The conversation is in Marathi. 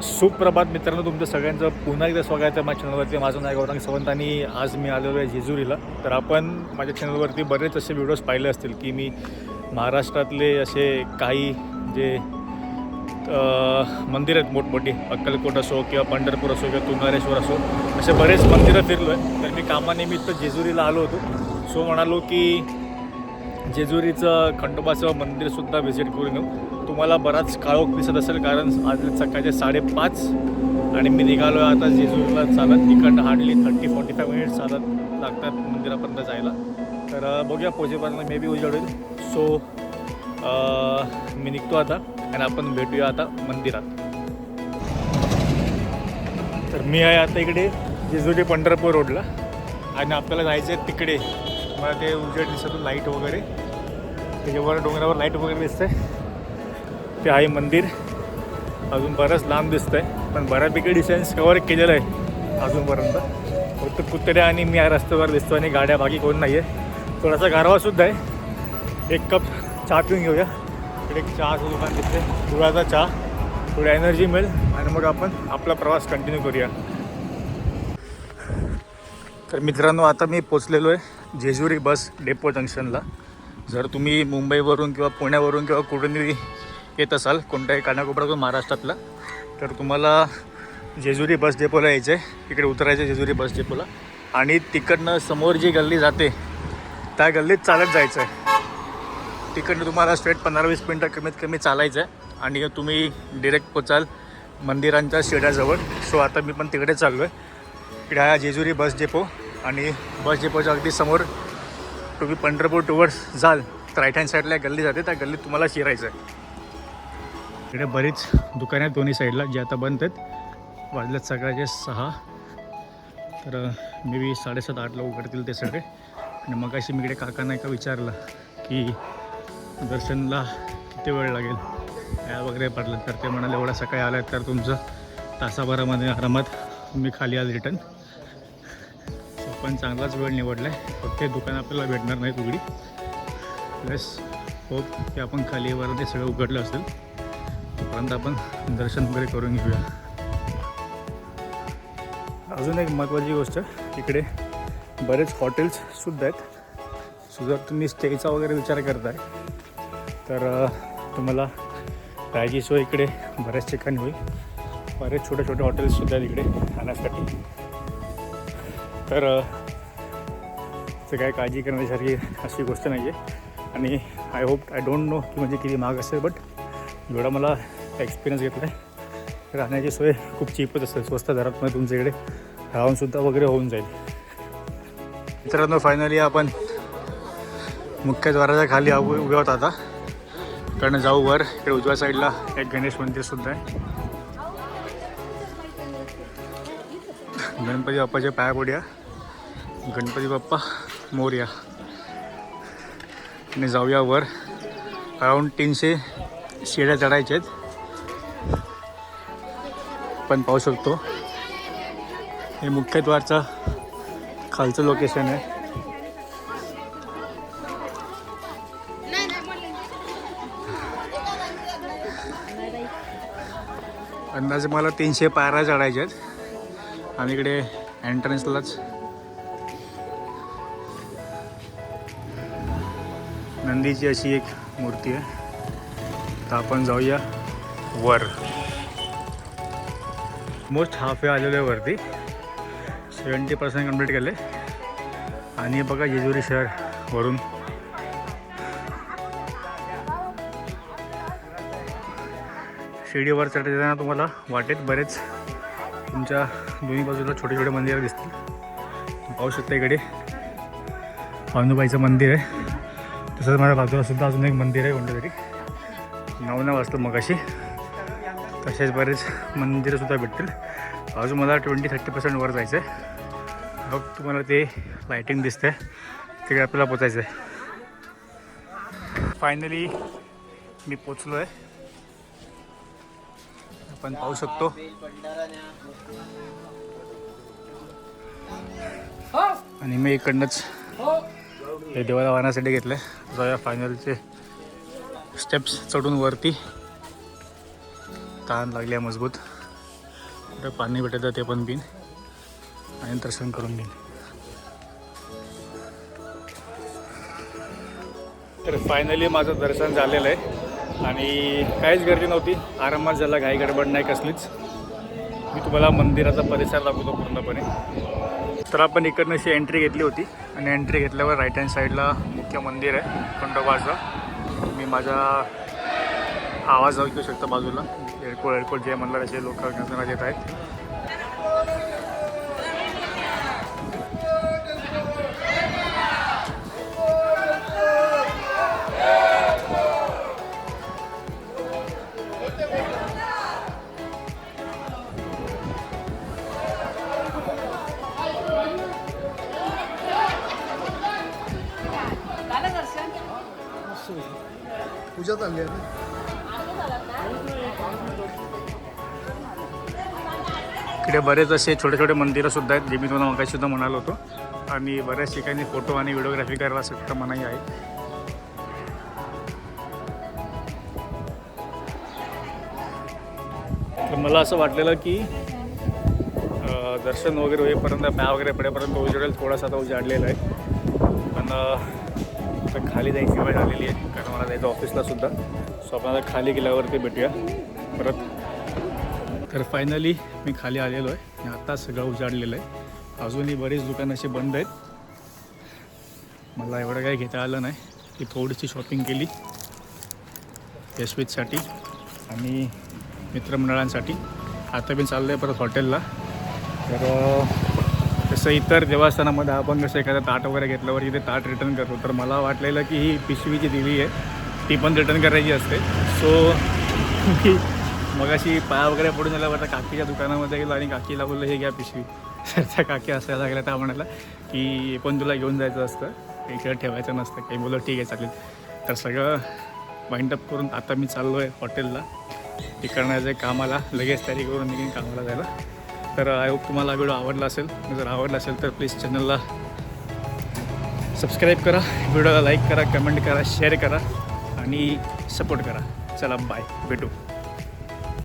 सुप्रभात मित्रांनो, तुमचं सगळ्यांचं पुन्हा एकदा स्वागत आहे माझ्या चॅनलवरती. माझं नाव गौरंग सावंत आणि आज मी आलेलो आहे जेजुरीला. तर आपण माझ्या चॅनलवरती बरेच असे व्हिडिओज पाहिले असतील की मी महाराष्ट्रातले असे काही जे मंदिर आहेत मोठमोठी, अक्कलकोट असो किंवा पंढरपूर असो किंवा तुंगारेश्वर असो, असे बरेच मंदिरं फिरलो आहे. तर मी कामानिमित्त जेजुरीला आलो होतो. सो म्हणालो की जेजुरीचं खंडोबाचं मंदिरसुद्धा व्हिजिट करून येऊ. तुम्हाला बराच काळोख दिसत असेल कारण आज सकाळचे 5:30 आणि मी निघालो आहे आता जेजुरीला चालत. तिकडनं हार्डली 30-45 मिनिट्स चालत लागतात मंदिरापर्यंत जायला. तर बघूया पोहोचेपर्यंत मे बी उजेड होईल. सो मी निघतो आता आणि आपण भेटूया आता मंदिरात. तर मी आहे आता इकडे जेजुरी पंढरपूर रोडला आणि आपल्याला जायचं आहे तिकडे. मला ते उजेड दिसतो, लाईट वगैरे त्याच्यावर डोंगरावर लाईट वगैरे दिसतं आहे. ते आहे मंदिर. अजून बरंच लांब दिसतं आहे पण बऱ्यापैकी डिस्टन्स कवर केलेलं आहे अजूनपर्यंत. फक्त कुत्रे आणि मी या रस्त्यावर दिसतो आणि गाड्या बाकी कोण नाही आहे. थोडासा गारवासुद्धा आहे. एक कप चहा पिऊन घेऊया. इकडे एक चहाचं दुकान दिसते, गुळाचा चहा. थोडी एनर्जी मिळेल आणि मग आपण आपला प्रवास कंटिन्यू करूया. तर मित्रांनो, आता मी पोचलेलो आहे जेजुरी बस डेपो जंक्शनला. जर तुम्ही मुंबईवरून किंवा पुण्यावरून किंवा कुठूनही येत असाल कोणत्याही कानाकोपऱ्यातून महाराष्ट्रातला, तर तुम्हाला जेजुरी बस डेपोला यायचं आहे. इकडे उतरायचं जेजुरी बस डेपोला आणि तिकडनं समोर जी गल्ली जाते त्या गल्लीत चालत जायचं आहे. तिकडनं तुम्हाला स्ट्रेट 15-20 मिनटं कमीत कमी चालायचं आहे आणि तुम्ही डिरेक्ट पोचाल मंदिरांच्या शेड्याजवळ. सो आता मी पण तिकडे चाललो आहे. इकडे हा जेजुरी बस डेपो आणि बस डेपोच्या अगदी समोर तुम्ही पंढरपूर टुवर्ड्स जाल तर राईट हँड साईडला एक गल्ली जाते, त्या गल्लीत तुम्हाला शिरायचं आहे. इकडे बरीच दुकाने आहेत दोन्ही साईडला जे आता बंद आहेत. वाजल्यात सकाळचे 6, तर मे बी 7:30-8ला उघडतील ते सगळे. आणि मग अशी मी इकडे काकांना एका विचारलं की दर्शनला किती वेळ लागेल, काय वगैरे पडलं. तर ते म्हणाले एवढा सकाळी आलात तर तुमचं तासाभरामध्ये आरामात तुम्ही खाली आज रिटर्न. पण चांगलाच वेळ निवडला आहे. फक्त हे दुकान आपल्याला भेटणार नाहीत उघडी. प्लस होप की आपण खालीवर ते सगळं उघडलं असेल तोपर्यंत आपण दर्शन वगैरे करून घेऊया. अजून एक महत्त्वाची गोष्ट, इकडे बरेच हॉटेल्ससुद्धा आहेत. सो जर तुम्ही स्टेचा वगैरे विचार करताय तर तुम्हाला राहायची सोय इकडे बऱ्याच ठिकाणी होईल. बरेच छोटे छोटे हॉटेल्ससुद्धा आहेत इकडे राहण्यासाठी. तर ते काय काळजी करण्यासारखी अशी गोष्ट नाही आहे. आणि I hope, I don't know की म्हणजे किती महाग असेल, बट जेवढा मला एक्सपिरियन्स घेतला आहे राहण्याची सोय खूप चीपच असेल. स्वस्त दरातमध्ये तुमच्या इकडे राहूनसुद्धा वगैरे होऊन जाईल. मित्रांनो, फायनली आपण मुख्य द्वाराच्या खाली उभे होता. आता इकडनं जाऊ वर. इकडे उजव्या साईडला एक गणेश मंदिरसुद्धा आहे. गणपती बाप्पाच्या पाया पडूया. गणपती बाप्पा मोरया. आणि जाऊया वर. अराऊंड 300 शिड्या चढायच्या आहेत. पण पाहू शकतो हे मुख्य द्वारचं खालचं लोकेशन आहे. अंदाजे मला 300 पायऱ्या चढायच्या आहेत. आणि इकडे एंट्रन्सलाच नंदीची अशी एक मूर्ती आहे. तर आपण जाऊया वर. मोस्ट हाफ वे आलेलो आहे वरती. 70% कंप्लीट केले. आणि बघा जेजुरी शहर वरून. शिडीवर चढताना तुम्हाला वाटेत बरेच तुमच्या दोन्ही बाजूला छोटे छोटे मंदिरं दिसतील. पाहू शकता इकडे पांडुबाईचं मंदिर आहे. तसंच माझ्या बाजूला सुद्धा अजून एक मंदिर आहे कोणतं तरी, नाव नाही वाचलं मगाशी. तसेच बरेच मंदिरंसुद्धा भेटतील. अजून मला 20-30% वर जायचं आहे. बघ तुम्हाला ते लाईटिंग दिसते, तिकडे आपल्याला पोचायचं आहे. फायनली मी पोचलो आहे. आपण पाहू शकतो आणि मी इकडनंच हे देवाला वाहण्यासाठी घेतलं आहे. जाऊया फायनलचे स्टेप्स चढून वरती. ताण लागली आहे मजबूत. तर पाणी भेटतं ते पण पिन आणि दर्शन करून घेईन. तर फायनली माझं दर्शन झालेलं आहे आणि काहीच गर्दी नव्हती, आरामात झाला, घाई गडबड नाही कसलीच. मी तुम्हाला मंदिराचा परिसर दाखवतो पूर्णपणे. तर आपण इकडनं अशी एंट्री घेतली होती आणि एंट्री घेतल्यावर राईट हँड साईडला मुख्य मंदिर आहे खंडोबाचं. मी माझा आवाज ऐकू शकतो बाजूला, एअरपोर्ट जे म्हणलं तसे लोक गणपतीला येत आहेत. पूजा चालली आहे. इकडे बरेच असे छोटे छोटे मंदिरं सुद्धा आहेत, जे मी तुम्हाला मगाशी सुद्धा म्हणालो होतो. आणि बऱ्याच ठिकाणी फोटो आणि व्हिडिओग्राफी करायला सुद्धा मनाई आहे. तर मला असं वाटलेलं की दर्शन वगैरे होईपर्यंत, पाय वगैरे पडेपर्यंत उजेडेल, थोडासा आता उजाडलेला आहे. पण आता खाली जायची वेळ झालेली आहे, कारण मला जायचं ऑफिसला सुद्धा. सो आपण आता खाली गेल्यावरती भेटूया परत. तर फायनली मी खाली आलेलो आहे आणि आता सगळं उजाडलेलं आहे. अजूनही बरीच दुकानं अशी बंद आहेत. मला एवढं काही घेता आलं नाही, की थोडीशी शॉपिंग केली यशवीतसाठी आणि मित्रमंडळांसाठी. आता मी चाललो आहे परत हॉटेलला. तर तसं इतर देवस्थानामध्ये आपण कसं एखादं ताट वगैरे घेतल्यावर इथे ताट रिटर्न करतो, तर मला वाटलेलं की ही पिशवी जी दिली आहे ती पण रिटर्न करायची असते. सो मी मग अशी पाया वगैरे पडून झाल्यावर काकीच्या दुकानामध्ये गेलो आणि काकीला बोललो हे घ्या पिशवी. त्या काकी असायला लागल्या, त्या म्हणाला की हे पण तुला घेऊन जायचं असतं, इकडे ठेवायचं नसतं काही. बोललो ठीक आहे चालेल. तर सगळं वाइंडअप करून आता मी चाललो आहे हॉटेलला. तिकडनं जे कामाला लगेच तयारी करून निघेन कामाला जायला. तर आय होप तुम्हाला व्हिडिओ आवडला असेल. जर आवडला असेल तर प्लीज चॅनलला सबस्क्राईब करा, व्हिडिओला लाईक करा, कमेंट करा, शेअर करा आणि सपोर्ट करा. चला बाय, भेटू.